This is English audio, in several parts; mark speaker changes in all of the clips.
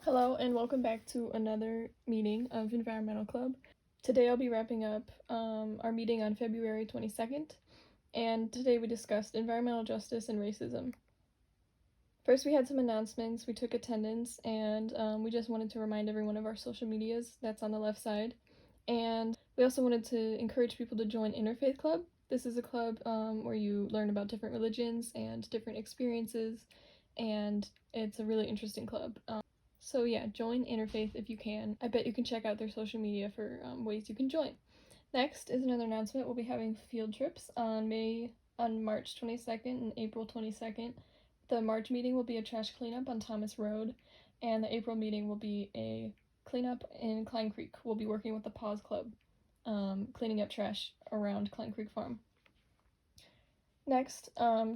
Speaker 1: Hello and welcome back to another meeting of Environmental Club. Today I'll be wrapping up our meeting on February 22nd, and today we discussed environmental justice and racism. First we had some announcements, we took attendance, and we just wanted to remind everyone of our social medias, that's on the left side. And we also wanted to encourage people to join Interfaith Club. This is a club where you learn about different religions and different experiences, and it's a really interesting club. So yeah, join Interfaith if you can. I bet you can check out their social media for ways you can join. Next is another announcement. We'll be having field trips on March 22nd and April 22nd. The March meeting will be a trash cleanup on Thomas Road, and the April meeting will be a cleanup in Klein Creek. We'll be working with the Paws Club, cleaning up trash around Klein Creek Farm. Next,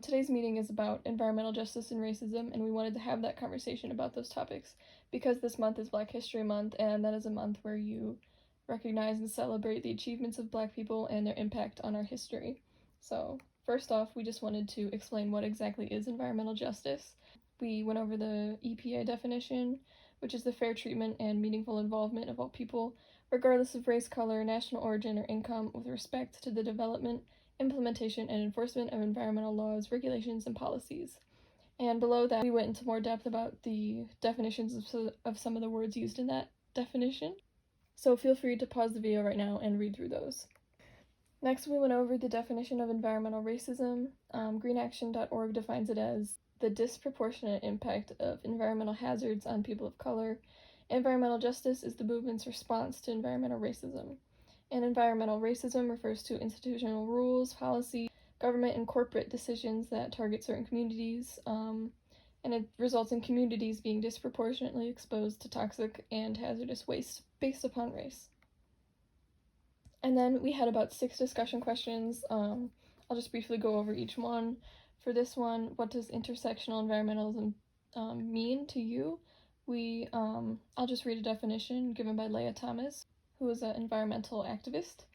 Speaker 1: today's meeting is about environmental justice and racism, and we wanted to have that conversation about those topics because this month is Black History Month, and that is a month where you recognize and celebrate the achievements of Black people and their impact on our history. So, first off, we just wanted to explain what exactly is environmental justice. We went over the EPA definition, which is the fair treatment and meaningful involvement of all people, regardless of race, color, national origin, or income, with respect to the development, implementation, and enforcement of environmental laws, regulations, and policies. And below that, we went into more depth about the definitions of some of the words used in that definition. So feel free to pause the video right now and read through those. Next, we went over the definition of environmental racism. Greenaction.org defines it as the disproportionate impact of environmental hazards on people of color. Environmental justice is the movement's response to environmental racism. And environmental racism refers to institutional rules, policy, government, and corporate decisions that target certain communities, and it results in communities being disproportionately exposed to toxic and hazardous waste based upon race. And then we had about 6 discussion questions. I'll just briefly go over each one. For this one, what does intersectional environmentalism mean to you? I'll just read a definition given by Leah Thomas, who is an environmental activist,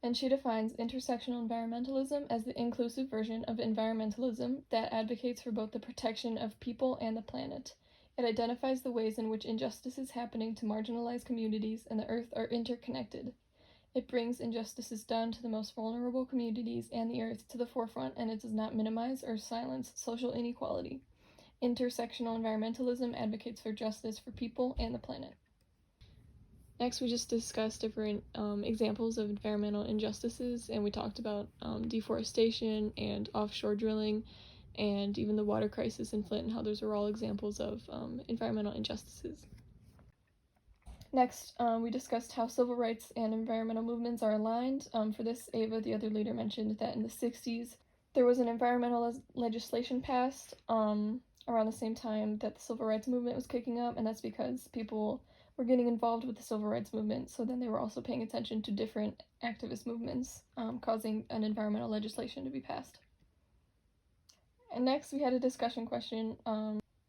Speaker 1: and she defines intersectional environmentalism as the inclusive version of environmentalism that advocates for both the protection of people and the planet. It identifies the ways in which injustices happening to marginalized communities and the earth are interconnected. It brings injustices done to the most vulnerable communities and the earth to the forefront, and it does not minimize or silence social inequality. Intersectional environmentalism advocates for justice for people and the planet. Next, we just discussed different examples of environmental injustices, and we talked about deforestation and offshore drilling, and even the water crisis in Flint, and how those are all examples of environmental injustices. Next, we discussed how civil rights and environmental movements are aligned. For this, Ava, the other leader, mentioned that in the 60s, there was an environmental legislation passed around the same time that the civil rights movement was kicking up, and that's because people were getting involved with the civil rights movement, so then they were also paying attention to different activist movements, causing an environmental legislation to be passed. And next, we had a discussion question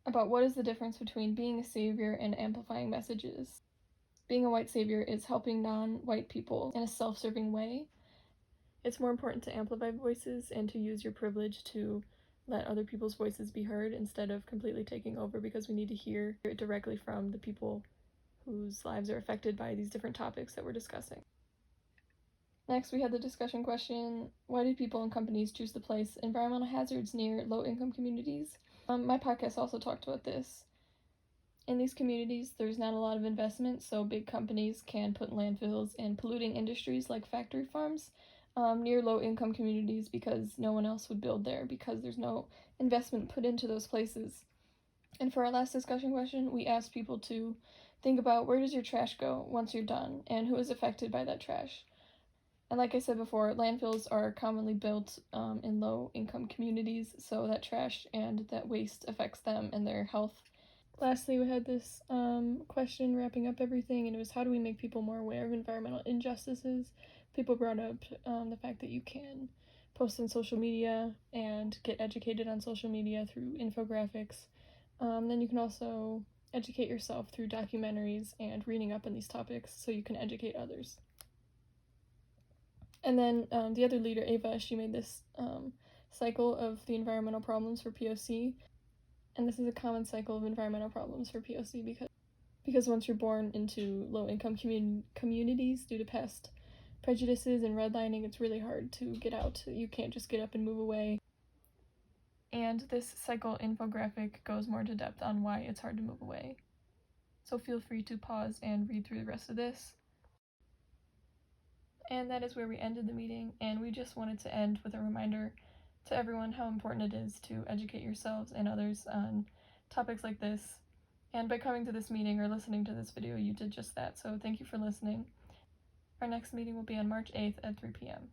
Speaker 1: about what is the difference between being a savior and amplifying messages. Being a white savior is helping non-white people in a self-serving way. It's more important to amplify voices and to use your privilege to let other people's voices be heard instead of completely taking over, because we need to hear it directly from the people whose lives are affected by these different topics that we're discussing. Next, we had the discussion question, why do people and companies choose to place environmental hazards near low-income communities? My podcast also talked about this. In these communities, there's not a lot of investment, so big companies can put landfills and polluting industries like factory farms near low-income communities because no one else would build there because there's no investment put into those places. And for our last discussion question, we asked people to think about where does your trash go once you're done and who is affected by that trash. And like I said before, landfills are commonly built in low-income communities, so that trash and that waste affects them and their health. Lastly, we had this question wrapping up everything, and it was how do we make people more aware of environmental injustices? People brought up the fact that you can post on social media and get educated on social media through infographics. Then you can also educate yourself through documentaries and reading up on these topics so you can educate others. And then the other leader, Ava, she made this cycle of the environmental problems for POC. And this is a common cycle of environmental problems for POC because because once you're born into low-income communities due to past prejudices and redlining, it's really hard to get out. You can't just get up and move away. And this cycle infographic goes more into depth on why it's hard to move away. So feel free to pause and read through the rest of this. And that is where we ended the meeting, and we just wanted to end with a reminder to everyone how important it is to educate yourselves and others on topics like this. And by coming to this meeting or listening to this video, you did just that, so thank you for listening. Our next meeting will be on March 8th at 3 p.m.